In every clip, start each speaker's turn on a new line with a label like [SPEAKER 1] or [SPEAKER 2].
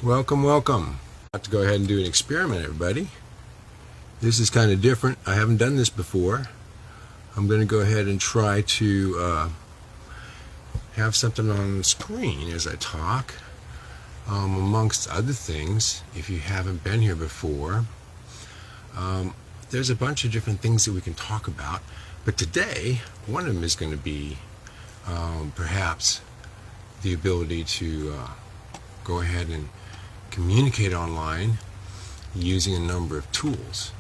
[SPEAKER 1] Welcome. I'm about to go ahead and do an experiment, everybody. This is kind of different. I haven't done this before. I'm going to go ahead and try to have something on the screen as I talk. Amongst other things, if you haven't been here before, there's a bunch of different things that we can talk about. But today, one of them is going to be perhaps the ability to go ahead and communicate online using a number of tools.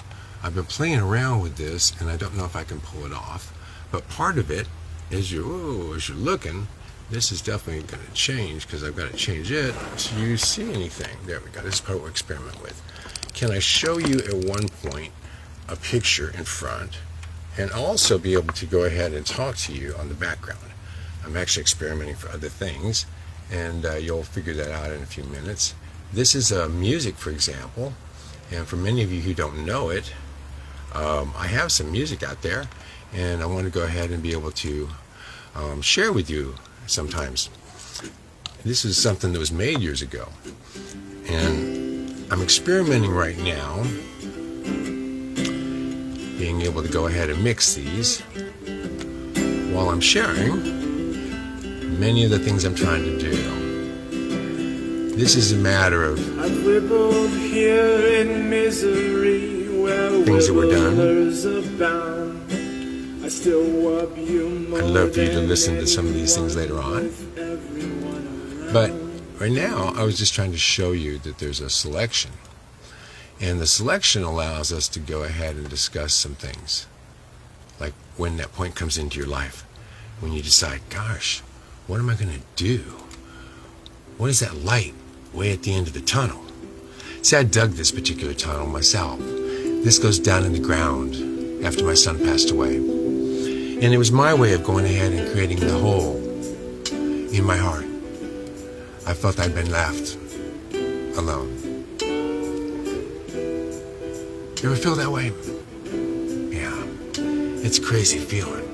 [SPEAKER 1] I've been playing around with this and I don't know if I can pull it off, but part of it is as you're looking, this is definitely going to change because I've got to change it to see anything. There we go. This is part we'll experiment with. Can I show you at one point a picture in front and also be able to go ahead and talk to you on the background? I'm actually experimenting for other things, and you'll figure that out in a few minutes. This is music, for example, and for many of you who don't know it, I have some music out there, and I want to go ahead and be able to share with you sometimes. This is something that was made years ago, and I'm experimenting right now, being able to go ahead and mix these while I'm sharing many of the things I'm trying to do. This is a matter of things that were done. I'd love for you to listen to some of these things later on. But right now, I was just trying to show you that there's a selection. And the selection allows us to go ahead and discuss some things. Like when that point comes into your life, when you decide, gosh, what am I going to do? What is that light way at the end of the tunnel? See, I dug this particular tunnel myself. This goes down in the ground after my son passed away. And it was my way of going ahead and creating the hole in my heart. I felt I'd been left alone. You ever feel that way? Yeah, it's a crazy feeling.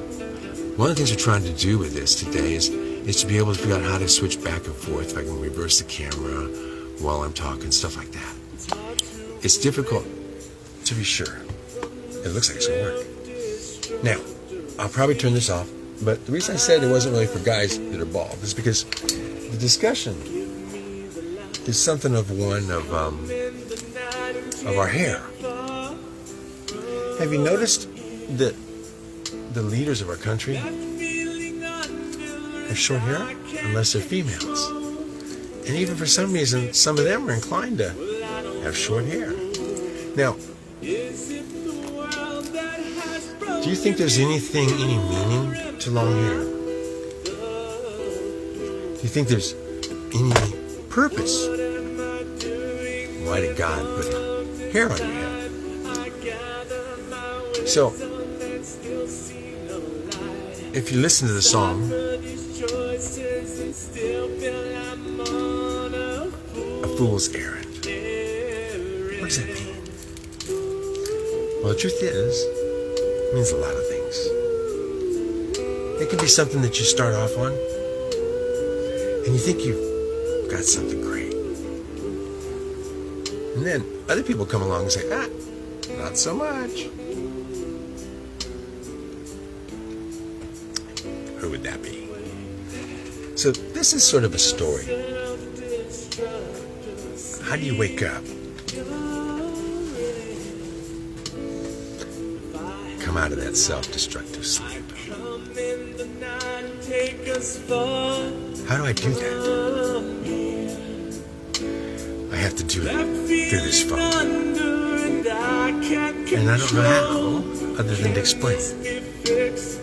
[SPEAKER 1] One of the things we're trying to do with this today is to be able to figure out how to switch back and forth. If I can reverse the camera while I'm talking, stuff like that. It's difficult to be sure. It looks like it's going to work. Now, I'll probably turn this off, but the reason I said it wasn't really for guys that are bald is because the discussion is something of one of our hair. Have you noticed that the leaders of our country have short hair unless they're females? And even for some reason, some of them are inclined to have short hair. Now, do you think there's any meaning to long hair? Do you think there's any purpose? Why did God put hair on your head? So, if you listen to the song, A Fool's Errand, what does that mean? Well, the truth is, it means a lot of things. It can be something that you start off on, and you think you've got something great. And then other people come along and say, not so much. Who would that be? So this is sort of a story. How do you wake up? Come out of that self-destructive sleep. How do I do that? I have to do it through this phone. And I don't know how, other than to explain. It can be fixed.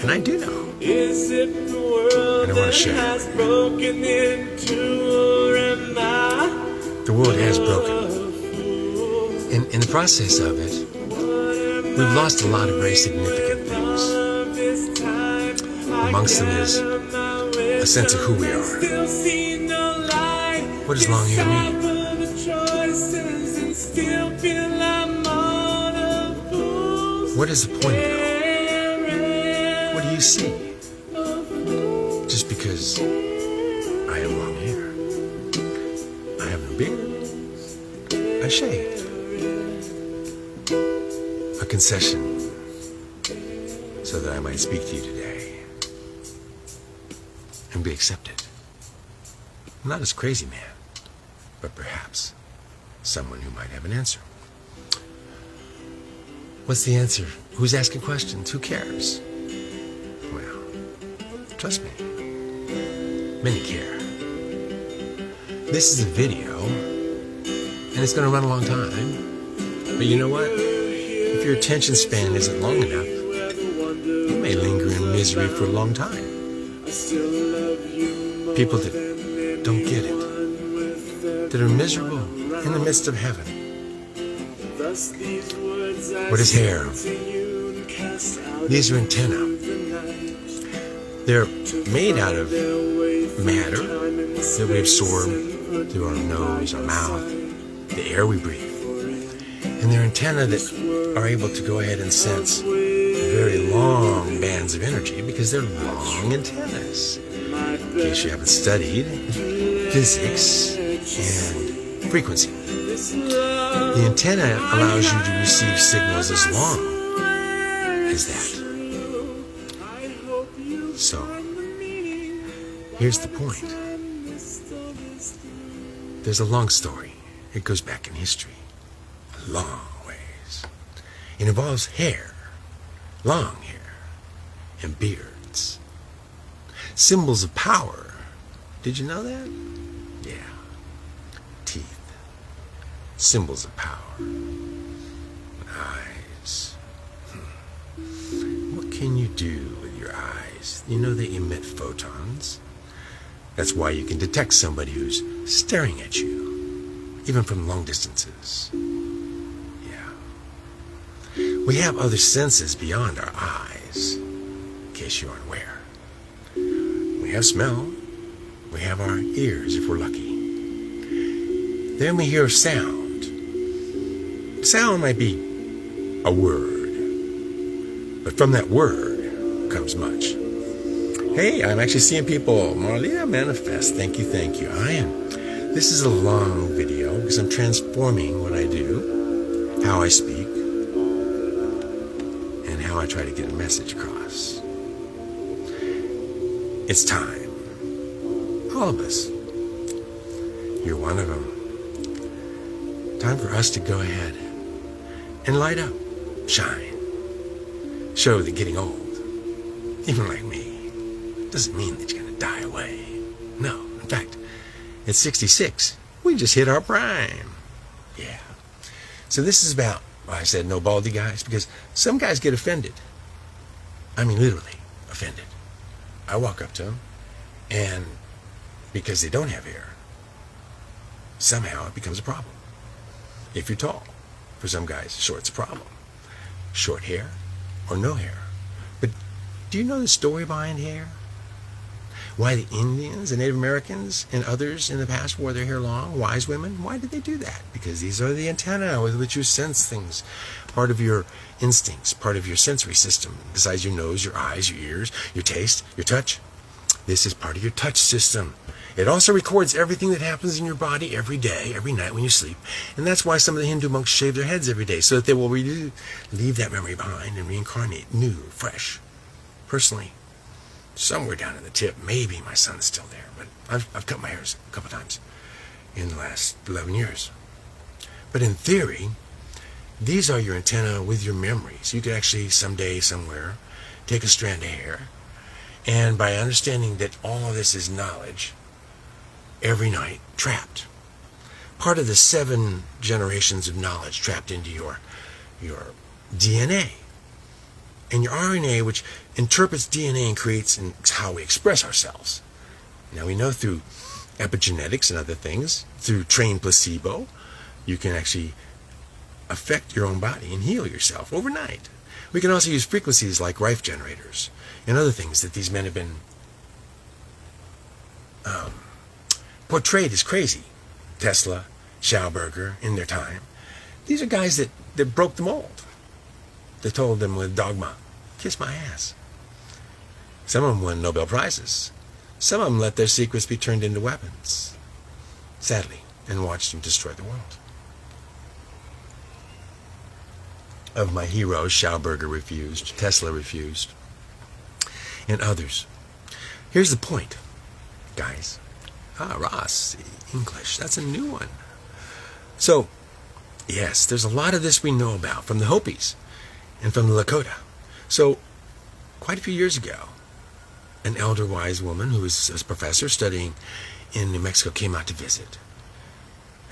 [SPEAKER 1] And I do know. And I want to share it. The world has broken. In the process of it, we've lost a lot of very significant things. Amongst them is a sense of who we are. What does long hair mean? What is the point of it all? What do you see? Just because I have long hair. beard, I shaved. A concession so that I might speak to you today and be accepted. I'm not as crazy man, but perhaps someone who might have an answer. What's the answer? Who's asking questions? Who cares? Well, trust me, many care. This is a video, and it's going to run a long time. But you know what? If your attention span isn't long enough, you may linger in misery for a long time. People that don't get it, that are miserable in the midst of heaven. What is hair? These are antennae. They're made out of matter that we absorb through our nose, our mouth, the air we breathe. And they're antennae that are able to go ahead and sense very long bands of energy because they're long antennas. In case you haven't studied physics and frequency. The antenna allows you to receive signals as long as that. So, here's the point. There's a long story. It goes back in history. A long ways. It involves hair, long hair, and beards. Symbols of power. Did you know that? Yeah. Teeth. Symbols of power. Eyes. What can you do with your eyes? You know they emit photons. That's why you can detect somebody who's staring at you, even from long distances. Yeah. We have other senses beyond our eyes, in case you aren't aware. We have smell. We have our ears, if we're lucky. Then we hear sound. Sound might be a word, but from that word comes much. Hey, I'm actually seeing people. Marlia, manifest. Thank you, thank you. I am. This is a long video because I'm transforming what I do, how I speak, and how I try to get a message across. It's time. All of us. You're one of them. Time for us to go ahead and light up, shine, show that getting old, even like me, doesn't mean that you're going to die away. No, in fact, at 66, we just hit our prime. Yeah. So this is about, well, I said no baldy guys, because some guys get offended. I mean, literally offended. I walk up to them, and because they don't have hair, somehow it becomes a problem. If you're tall, for some guys, short's a problem. Short hair or no hair. But do you know the story behind hair? Why the Indians and Native Americans and others in the past wore their hair long, wise women? Why did they do that? Because these are the antennae with which you sense things. Part of your instincts, part of your sensory system, besides your nose, your eyes, your ears, your taste, your touch. This is part of your touch system. It also records everything that happens in your body every day, every night when you sleep. And that's why some of the Hindu monks shave their heads every day, so that they will leave that memory behind and reincarnate new, fresh. Personally, somewhere down in the tip, maybe my son's still there, but I've cut my hair a couple times in the last 11 years. But in theory, these are your antennae with your memories. You could actually someday, somewhere, take a strand of hair, and by understanding that all of this is knowledge, every night trapped. Part of the 7 generations of knowledge trapped into your DNA. And your RNA, which interprets DNA and creates and how we express ourselves. Now we know through epigenetics and other things, through trained placebo, you can actually affect your own body and heal yourself overnight. We can also use frequencies like Rife generators and other things that these men have been portrayed as crazy. Tesla, Schauberger, in their time. These are guys that broke the mold. They told them with dogma, kiss my ass. Some of them won Nobel Prizes. Some of them let their secrets be turned into weapons. Sadly, and watched him destroy the world. Of my heroes, Schauberger refused, Tesla refused, and others. Here's the point, guys. Ross, English, that's a new one. So, yes, there's a lot of this we know about from the Hopis and from the Lakota. So, quite a few years ago, an elder wise woman who was a professor studying in New Mexico came out to visit.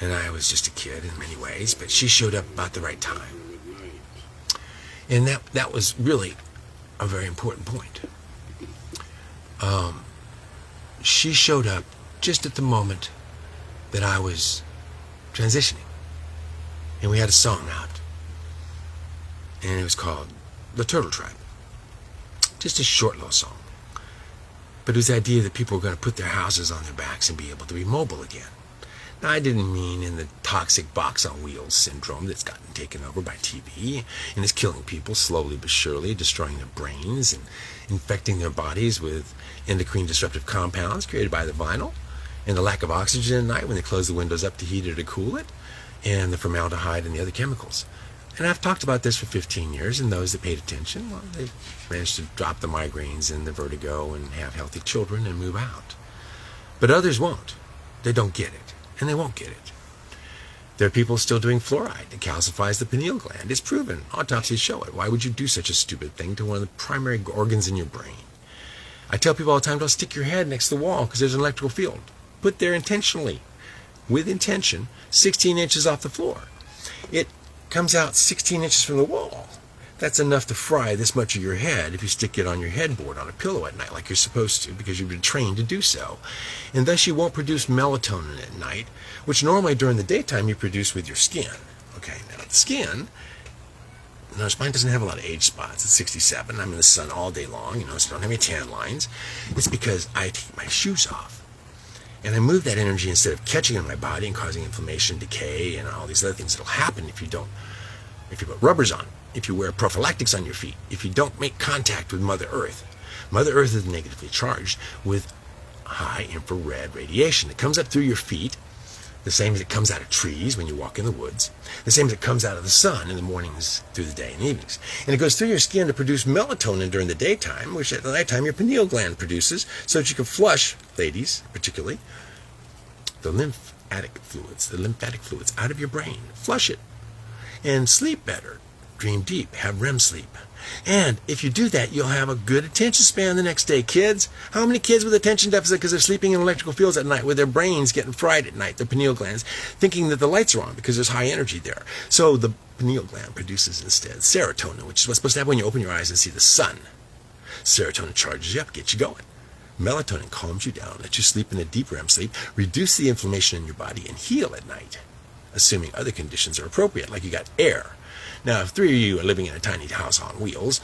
[SPEAKER 1] And I was just a kid in many ways, but she showed up about the right time. And that was really a very important point. She showed up just at the moment that I was transitioning. And we had a song out. And it was called The Turtle Tribe. Just a short little song. But it was the idea that people were going to put their houses on their backs and be able to be mobile again. Now, I didn't mean in the toxic box on wheels syndrome that's gotten taken over by TV and is killing people slowly but surely, destroying their brains and infecting their bodies with endocrine disruptive compounds created by the vinyl, and the lack of oxygen at night when they close the windows up to heat it or to cool it, and the formaldehyde and the other chemicals. And I've talked about this for 15 years, and those that paid attention, well, they managed to drop the migraines and the vertigo and have healthy children and move out. But others won't. They don't get it. And they won't get it. There are people still doing fluoride that calcifies the pineal gland. It's proven. Autopsies show it. Why would you do such a stupid thing to one of the primary organs in your brain? I tell people all the time, don't stick your head next to the wall because there's an electrical field. Put there intentionally, with intention, 16 inches off the floor. It comes out 16 inches from the wall. That's enough to fry this much of your head if you stick it on your headboard on a pillow at night like you're supposed to because you've been trained to do so. And thus you won't produce melatonin at night, which normally during the daytime you produce with your skin. Okay, now the skin, notice mine doesn't have a lot of age spots. It's 67. I'm in the sun all day long, so I don't have any tan lines. It's because I take my shoes off. And I move that energy instead of catching in my body and causing inflammation, decay, and all these other things that'll happen if you put rubbers on. If you wear prophylactics on your feet, if you don't make contact with Mother Earth. Mother Earth is negatively charged with high infrared radiation that comes up through your feet, the same as it comes out of trees when you walk in the woods, the same as it comes out of the sun in the mornings through the day and evenings. And it goes through your skin to produce melatonin during the daytime, which at the nighttime your pineal gland produces, so that you can flush, ladies particularly, the lymphatic fluids out of your brain. Flush it. And sleep better. Dream deep, have REM sleep. And if you do that, you'll have a good attention span the next day, kids. How many kids with attention deficit because they're sleeping in electrical fields at night with their brains getting fried at night, their pineal glands, thinking that the lights are on because there's high energy there. So the pineal gland produces instead serotonin, which is what's supposed to happen when you open your eyes and see the sun. Serotonin charges you up, gets you going. Melatonin calms you down, lets you sleep in a deep REM sleep, reduce the inflammation in your body, and heal at night, assuming other conditions are appropriate, like you got air. Now, if 3 of you are living in a tiny house on wheels,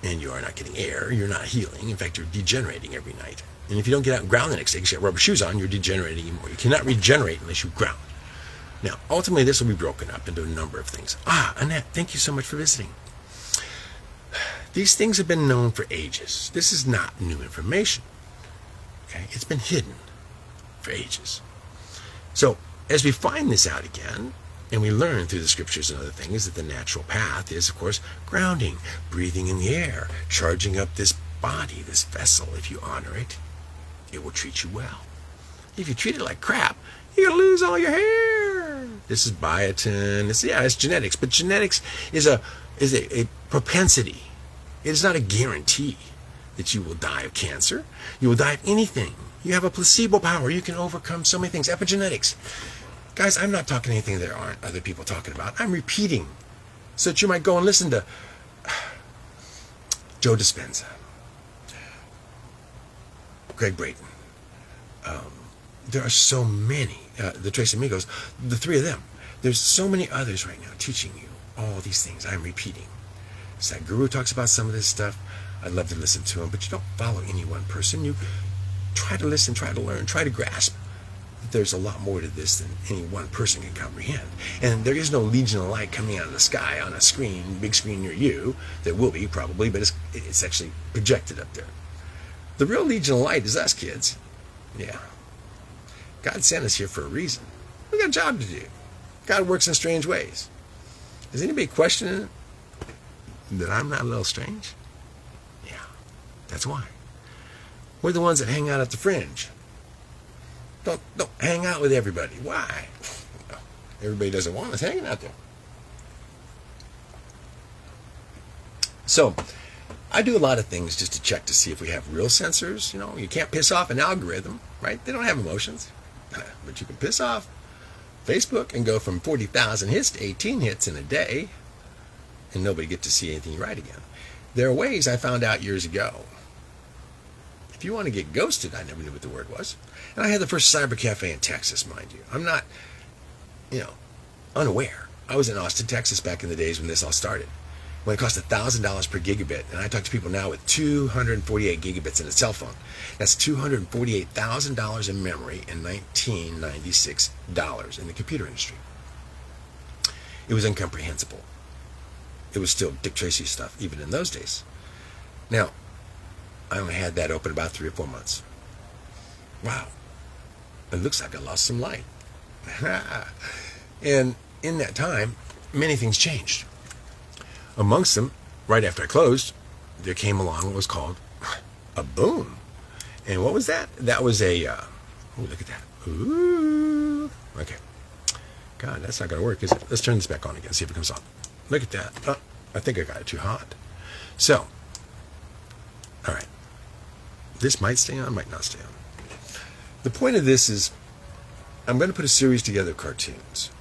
[SPEAKER 1] and you are not getting air, you're not healing. In fact, you're degenerating every night. And if you don't get out and ground the next day because you have rubber shoes on, you're degenerating even more. You cannot regenerate unless you ground. Now, ultimately, this will be broken up into a number of things. Annette, thank you so much for visiting. These things have been known for ages. This is not new information. Okay? It's been hidden for ages. So, as we find this out again, and we learn through the scriptures and other things that the natural path is, of course, grounding, breathing in the air, charging up this body, this vessel. If you honor it, it will treat you well. If you treat it like crap, you're going to lose all your hair. This is biotin. It's genetics. But genetics is a propensity. It is not a guarantee that you will die of cancer. You will die of anything. You have a placebo power. You can overcome so many things. Epigenetics. Guys, I'm not talking anything there aren't other people talking about. I'm repeating so that you might go and listen to Joe Dispenza, Greg Brayton. There are so many, the Trace Amigos, the three of them. There's so many others right now teaching you all these things I'm repeating. Sadhguru talks about some of this stuff. I'd love to listen to him, but you don't follow any one person. You try to listen, try to learn, try to grasp. There's a lot more to this than any one person can comprehend. And there is no legion of light coming out of the sky on a screen, big screen near you. There will be, probably, but it's actually projected up there. The real legion of light is us, kids. Yeah. God sent us here for a reason. We got a job to do. God works in strange ways. Is anybody questioning that I'm not a little strange? Yeah, that's why. We're the ones that hang out at the fringe. Don't hang out with everybody. Why? Everybody doesn't want us hanging out there. So, I do a lot of things just to check to see if we have real sensors. You know, you can't piss off an algorithm, right? They don't have emotions. But you can piss off Facebook and go from 40,000 hits to 18 hits in a day, and nobody get to see anything you write again. There are ways I found out years ago. If you want to get ghosted, I never knew what the word was. And I had the first cyber cafe in Texas, mind you. I'm not, unaware. I was in Austin, Texas back in the days when this all started, when it cost $1,000 per gigabit. And I talk to people now with 248 gigabits in a cell phone. That's $248,000 in memory in 1996 dollars in the computer industry. It was incomprehensible. It was still Dick Tracy stuff, even in those days. Now, I only had that open about 3 or 4 months. Wow. It looks like I lost some light. And in that time, many things changed. Amongst them, right after I closed, there came along what was called a boom. And what was that? That was a, look at that. Ooh. Okay. God, that's not going to work, is it? Let's turn this back on again, see if it comes on. Look at that. Oh, I think I got it too hot. So, all right. This might stay on, might not stay on. The point of this is I'm going to put a series together of cartoons.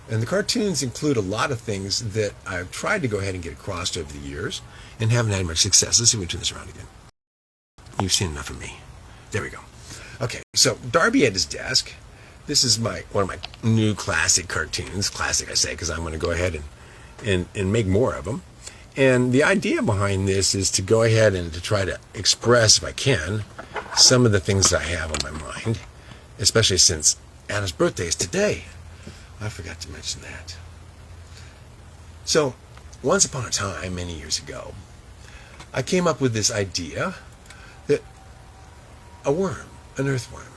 [SPEAKER 1] And the cartoons include a lot of things that I've tried to go ahead and get across over the years and haven't had much success. Let's see if we can turn this around again. You've seen enough of me. There we go. Okay, so Darby at his desk. This is one of my new classic cartoons. Classic, I say, because I'm going to go ahead and make more of them. And the idea behind this is to go ahead and to try to express, if I can, some of the things that I have on my mind, especially since Anna's birthday is today. I forgot to mention that. So, once upon a time, many years ago, I came up with this idea that a worm, an earthworm,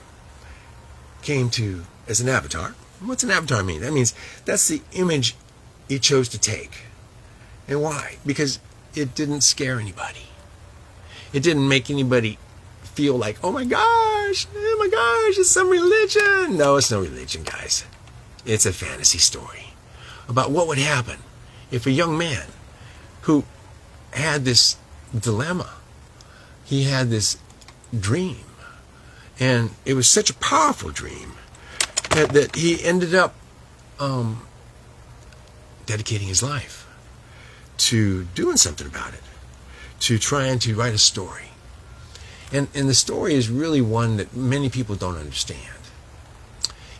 [SPEAKER 1] came to as an avatar. What's an avatar mean? That means that's the image he chose to take. And why? Because it didn't scare anybody. It didn't make anybody feel like, oh my gosh, it's some religion. No, it's no religion, guys. It's a fantasy story about what would happen if a young man who had this dilemma, he had this dream, and it was such a powerful dream that he ended up dedicating his life to doing something about it, to trying to write a story. And the story is really one that many people don't understand.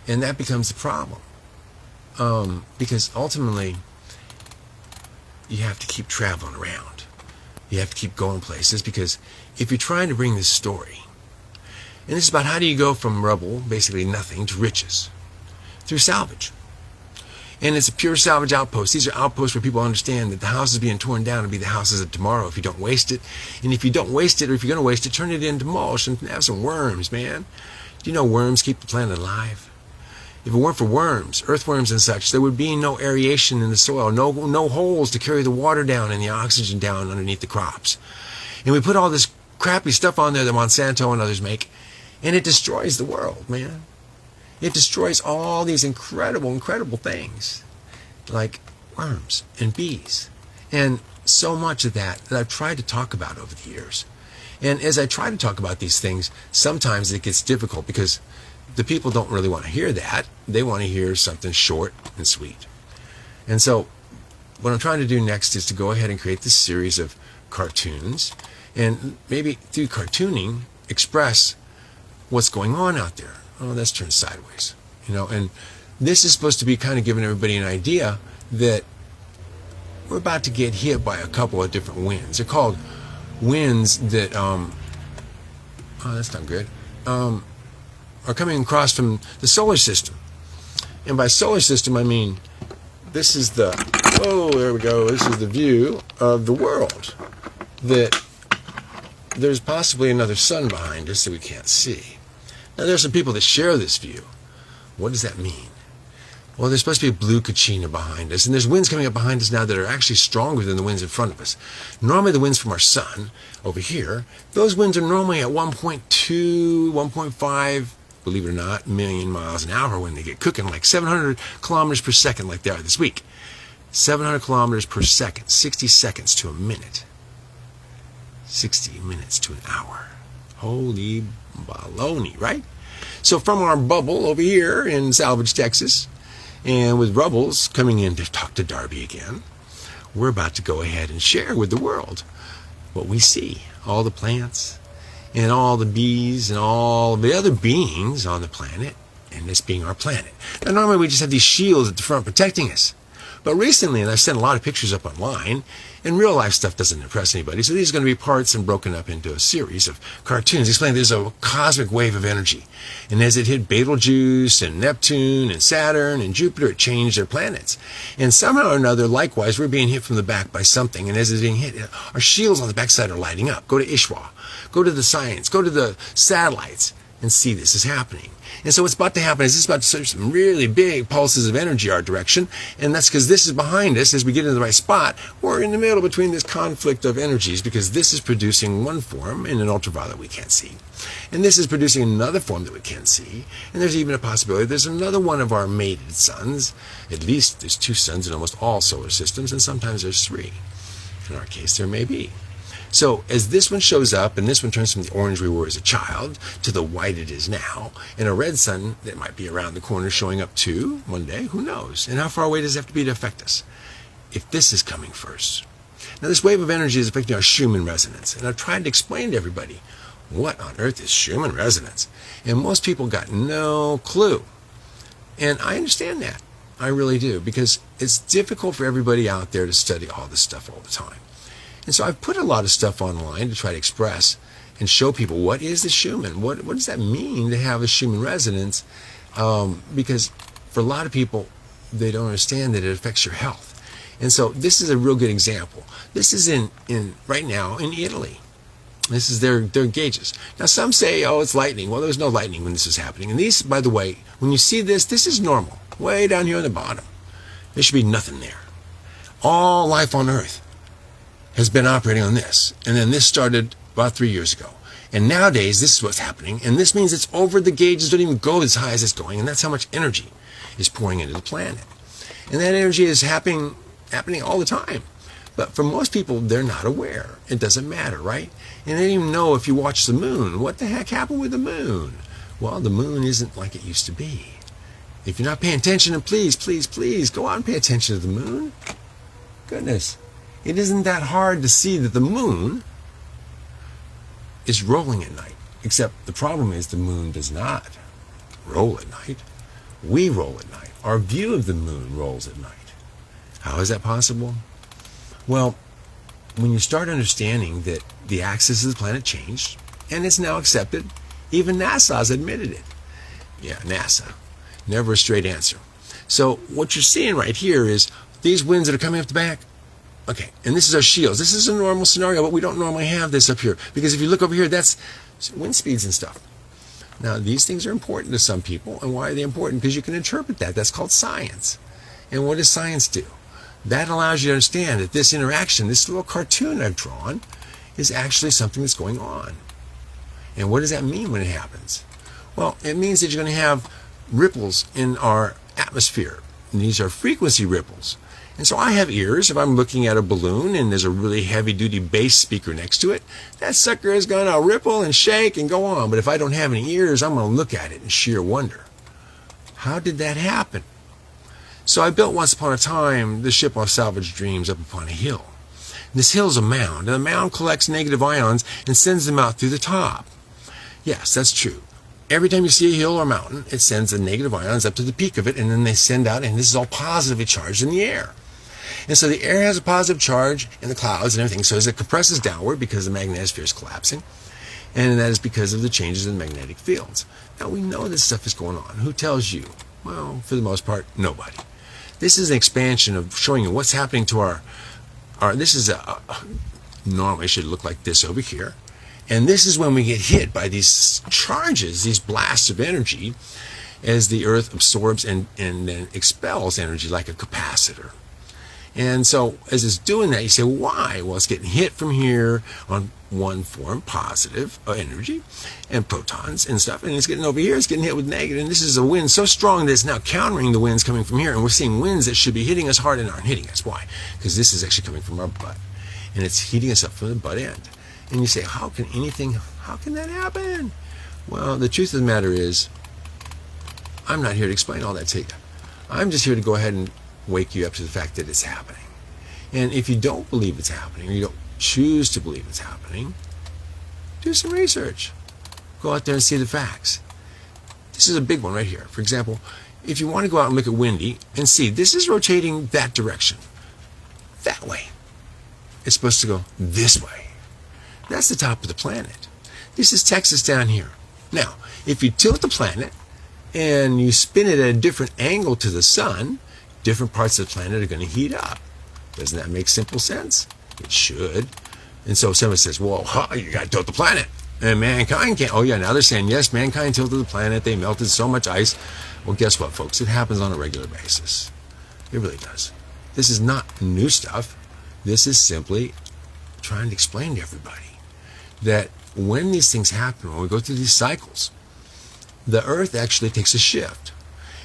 [SPEAKER 1] And that becomes the problem. Because ultimately, you have to keep traveling around. You have to keep going places, because if you're trying to bring this story, and this is about how do you go from rubble, basically nothing, to riches, through salvage. And it's a pure salvage outpost. These are outposts where people understand that the house is being torn down to be the houses of tomorrow if you don't waste it. And if you don't waste it, or if you're going to waste it, turn it into mulch and have some worms, man. Do you know worms keep the planet alive? If it weren't for worms, earthworms and such, there would be no aeration in the soil, no holes to carry the water down and the oxygen down underneath the crops. And we put all this crappy stuff on there that Monsanto and others make, and it destroys the world, man. It destroys all these incredible, incredible things, like worms and bees, and so much of that I've tried to talk about over the years. And as I try to talk about these things, sometimes it gets difficult because the people don't really want to hear that. They want to hear something short and sweet. And so what I'm trying to do next is to go ahead and create this series of cartoons, and maybe through cartooning express what's going on out there. Oh, that's turned sideways. And this is supposed to be kind of giving everybody an idea that we're about to get hit by a couple of different winds. They're called winds that, oh, that's not good, are coming across from the solar system. And by solar system, I mean, this is the, oh, there we go, this is the view of the world. That there's possibly another sun behind us that we can't see. Now, there's some people that share this view. What does that mean? Well, there's supposed to be a blue Kachina behind us, and there's winds coming up behind us now that are actually stronger than the winds in front of us. Normally the winds from our sun over here, those winds are normally at 1.2, 1.5, believe it or not, million miles an hour when they get cooking, like 700 kilometers per second like they are this week. 700 kilometers per second, 60 seconds to a minute. 60 minutes to an hour. Holy baloney, right? So from our bubble over here in Salvage, Texas, and with Rubbles coming in to talk to Darby again, we're about to go ahead and share with the world what we see. All the plants, and all the bees, and all the other beings on the planet, and this being our planet. Now normally we just have these shields at the front protecting us. But recently, and I've sent a lot of pictures up online, and real life stuff doesn't impress anybody, so these are going to be parts and broken up into a series of cartoons explaining there's a cosmic wave of energy. And as it hit Betelgeuse and Neptune and Saturn and Jupiter, it changed their planets. And somehow or another, likewise, we're being hit from the back by something, and as it's being hit, our shields on the backside are lighting up. Go to Ishwa, go to the science, go to the satellites, and see this is happening. And so what's about to happen is this is about to send some really big pulses of energy our direction, and that's because this is behind us. As we get into the right spot, we're in the middle between this conflict of energies, because this is producing one form in an ultraviolet we can't see, and this is producing another form that we can't see, and there's even a possibility there's another one of our mated suns. At least there's 2 suns in almost all solar systems, and sometimes there's 3. In our case, there may be. So as this one shows up, and this one turns from the orange we were as a child to the white it is now, and a red sun that might be around the corner showing up too one day, who knows? And how far away does it have to be to affect us? If this is coming first. Now this wave of energy is affecting our Schumann resonance, and I've tried to explain to everybody, what on earth is Schumann resonance? And most people got no clue. And I understand that. I really do, because it's difficult for everybody out there to study all this stuff all the time. And so I've put a lot of stuff online to try to express and show people what is the Schumann. What does that mean to have a Schumann resonance? Because for a lot of people, they don't understand that it affects your health. And so this is a real good example. This is in right now in Italy. This is their gauges. Now some say, oh, it's lightning. Well, there was no lightning when this was happening. And these, by the way, when you see this, this is normal. Way down here on the bottom. There should be nothing there. All life on Earth has been operating on this. And then this started about 3 years ago. And nowadays, this is what's happening. And this means it's over the gauges, don't even go as high as it's going. And that's how much energy is pouring into the planet. And that energy is happening all the time. But for most people, they're not aware. It doesn't matter, right? And they don't even know if you watch the moon. What the heck happened with the moon? Well, the moon isn't like it used to be. If you're not paying attention, and please, please, please, go out and pay attention to the moon. Goodness. It isn't that hard to see that the moon is rolling at night. Except the problem is the moon does not roll at night. We roll at night. Our view of the moon rolls at night. How is that possible? Well, when you start understanding that the axis of the planet changed, and it's now accepted, even NASA has admitted it. Yeah, NASA. Never a straight answer. So what you're seeing right here is these winds that are coming up the back. Okay, and this is our shields. This is a normal scenario, but we don't normally have this up here. Because if you look over here, that's wind speeds and stuff. Now, these things are important to some people. And why are they important? Because you can interpret that. That's called science. And what does science do? That allows you to understand that this interaction, this little cartoon I've drawn, is actually something that's going on. And what does that mean when it happens? Well, it means that you're going to have ripples in our atmosphere. And these are frequency ripples. And so I have ears. If I'm looking at a balloon and there's a really heavy-duty bass speaker next to it, that sucker is going to ripple and shake and go on. But if I don't have any ears, I'm going to look at it in sheer wonder. How did that happen? So I built once upon a time the ship off Salvage Dreams up upon a hill. This hill is a mound, and the mound collects negative ions and sends them out through the top. Yes, that's true. Every time you see a hill or mountain, it sends the negative ions up to the peak of it, and then they send out, and this is all positively charged in the air. And so the air has a positive charge in the clouds and everything. So as it compresses downward because the magnetosphere is collapsing, and that is because of the changes in magnetic fields. Now we know this stuff is going on. Who tells you? Well, for the most part, nobody. This is an expansion of showing you what's happening to our this is normally it should look like this over here. And this is when we get hit by these charges, these blasts of energy. as the earth absorbs and then expels energy like a capacitor. And so as it's doing that, you say, why? Well, it's getting hit from here on one form, positive energy and protons and stuff, and it's getting over here, it's getting hit with negative, and this is a wind so strong that it's now countering the winds coming from here, and we're seeing winds that should be hitting us hard and aren't hitting us. Why? Because this is actually coming from our butt, and it's heating us up from the butt end. And you say, how can that happen? Well, the truth of the matter is, I'm not here to explain all that to you. I'm just here to go ahead and wake you up to the fact that it's happening. And if you don't believe it's happening, or you don't choose to believe it's happening, do some research. Go out there and see the facts. This is a big one right here. For example, if you want to go out and look at Windy and see, this is rotating that direction, that way. It's supposed to go this way. That's the top of the planet. This is Texas down here. Now, if you tilt the planet and you spin it at a different angle to the sun, different parts of the planet are going to heat up. Doesn't that make simple sense? It should. And so someone says, well, you got to tilt the planet. And mankind can't. Oh, yeah, now they're saying, yes, mankind tilted the planet. They melted so much ice. Well, guess what, folks? It happens on a regular basis. It really does. This is not new stuff. This is simply trying to explain to everybody that when these things happen, when we go through these cycles, the Earth actually takes a shift.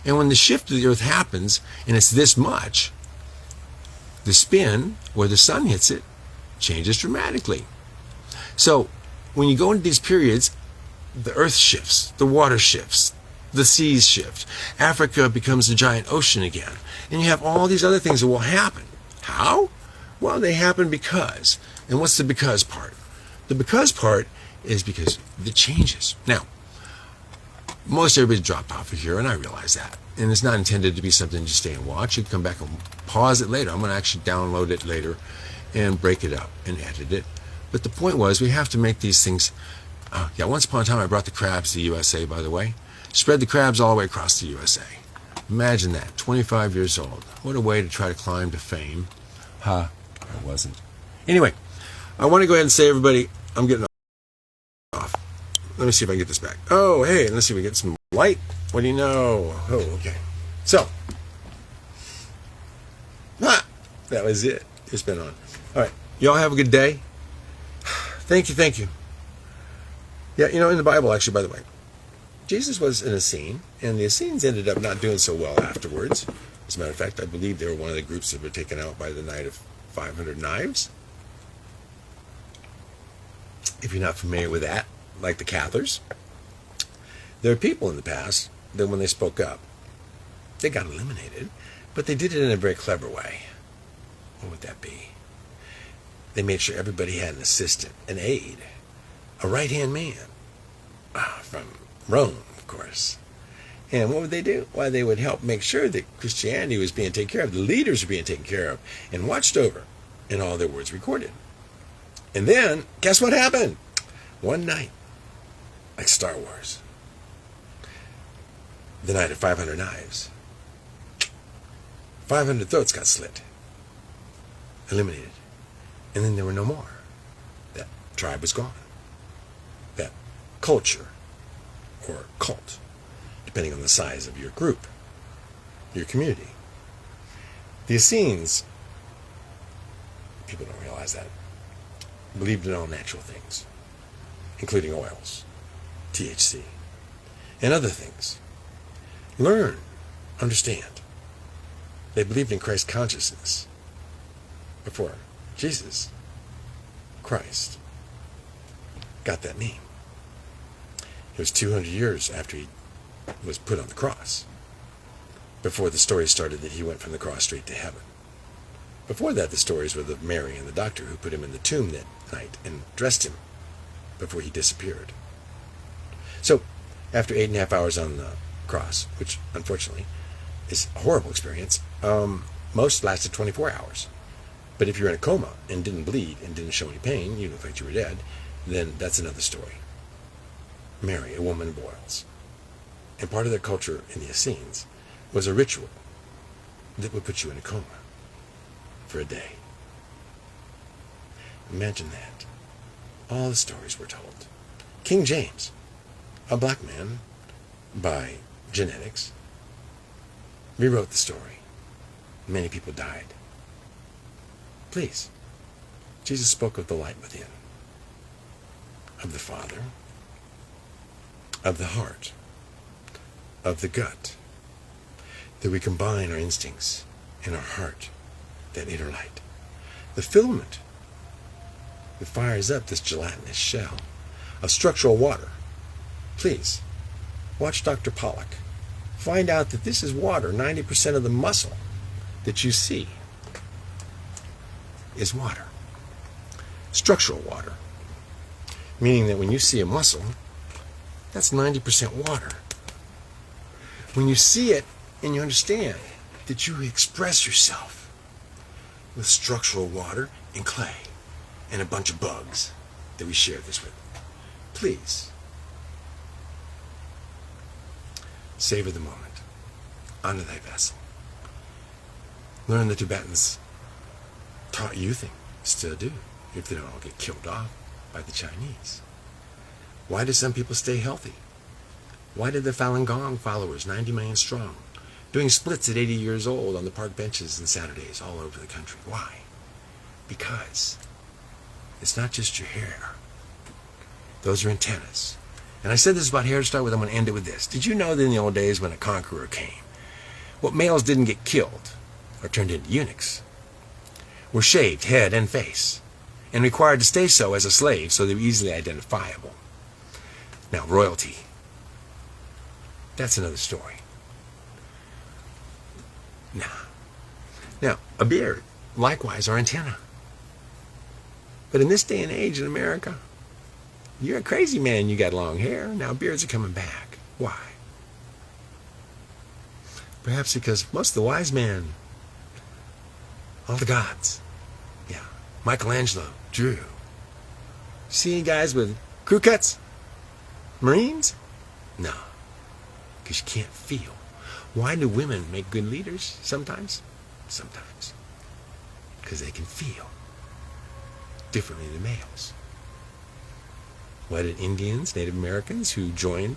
[SPEAKER 1] And when the shift of the Earth happens, and it's this much, the spin, where the sun hits it, changes dramatically. So when you go into these periods, the Earth shifts, the water shifts, the seas shift. Africa becomes a giant ocean again. And you have all these other things that will happen. How? Well, they happen because. And what's the because part? The because part is because of the changes. Now, most everybody dropped off of here, and I realize that. And it's not intended to be something you stay and watch. You can come back and pause it later. I'm going to actually download it later and break it up and edit it. But the point was, we have to make these things. Once upon a time, I brought the crabs to the USA, by the way. Spread the crabs all the way across the USA. Imagine that, 25 years old. What a way to try to climb to fame. I wasn't. Anyway, I want to go ahead and say, everybody, I'm getting off. Let me see if I can get this back. Oh, hey, let's see if we get some light. What do you know? Oh, okay. So, that was it. It's been on. All right. Y'all have a good day. Thank you. Yeah, in the Bible, actually, by the way, Jesus was an Essene, and the Essenes ended up not doing so well afterwards. As a matter of fact, I believe they were one of the groups that were taken out by the Knight of 500 Knives. If you're not familiar with that, like the Cathars, there are people in the past that when they spoke up, they got eliminated, but they did it in a very clever way. What would that be? They made sure everybody had an assistant, an aide, a right-hand man, from Rome, of course. And what would they do? Why, they would help make sure that Christianity was being taken care of, the leaders were being taken care of, and watched over, and all their words recorded. And then, guess what happened? One night, like Star Wars, the Knight of 500 Knives, 500 throats got slit, eliminated, and then there were no more. That tribe was gone. That culture, or cult, depending on the size of your group, your community. The Essenes, people don't realize that, believed in all natural things, including oils, THC, and other things. Learn, understand. They believed in Christ consciousness before Jesus Christ got that name. It was 200 years after he was put on the cross, before the story started that he went from the cross straight to heaven. Before that, the stories were of Mary and the doctor who put him in the tomb that night and dressed him before he disappeared. So, after 8.5 hours on the cross, which unfortunately is a horrible experience, most lasted 24 hours. But if you're in a coma and didn't bleed and didn't show any pain, you look like you were dead, then that's another story. Mary, a woman boils. And part of their culture in the Essenes was a ritual that would put you in a coma for a day. Imagine that. All the stories were told. King James, a black man by genetics, rewrote the story. Many people died. Please, Jesus spoke of the light within, of the Father, of the heart, of the gut, that we combine our instincts in our heart, that inner light. The filament that fires up this gelatinous shell of structural water. Please, watch Dr. Pollack. Find out that this is water. 90% of the muscle that you see is water. Structural water. Meaning that when you see a muscle, that's 90% water. When you see it and you understand that you express yourself with structural water and clay and a bunch of bugs that we share this with, please savor the moment. Honor thy vessel. Learn the Tibetans taught you things, still do, if they don't all get killed off by the Chinese. Why do some people stay healthy? Why did the Falun Gong followers, 90 million strong, doing splits at 80 years old on the park benches on Saturdays all over the country? Why? Because it's not just your hair. Those are antennas. And I said this about hair to start with. I'm going to end it with this. Did you know that in the old days when a conqueror came, what males didn't get killed or turned into eunuchs were shaved head and face and required to stay so as a slave so they were easily identifiable. Now, royalty, that's another story. Now, a beard, likewise, our antenna. But in this day and age in America, you're a crazy man, you got long hair. Now beards are coming back. Why? Perhaps because most of the wise men, all the gods, Michelangelo drew. See any guys with crew cuts? Marines? No. Because you can't feel. Why do women make good leaders sometimes? Sometimes. Because they can feel differently than males. Why did Indians, Native Americans who joined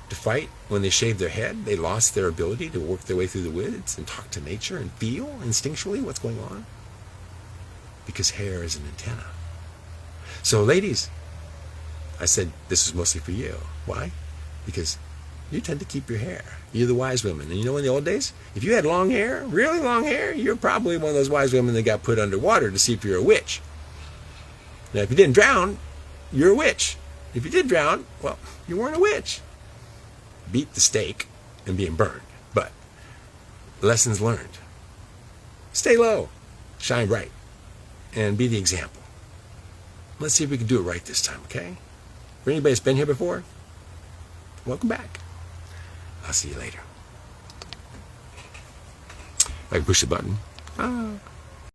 [SPEAKER 1] to fight, when they shaved their head, they lost their ability to work their way through the woods and talk to nature and feel instinctually what's going on? Because hair is an antenna. So ladies, I said this is mostly for you. Why? Because you tend to keep your hair. You're the wise women. And you know in the old days, if you had long hair, really long hair, you're probably one of those wise women that got put underwater to see if you're a witch. Now, if you didn't drown, you're a witch. If you did drown, well, you weren't a witch. Beat the stake and being burned. But lessons learned. Stay low, shine bright, and be the example. Let's see if we can do it right this time, okay? For anybody that's been here before, welcome back. I'll see you later. I can push the button.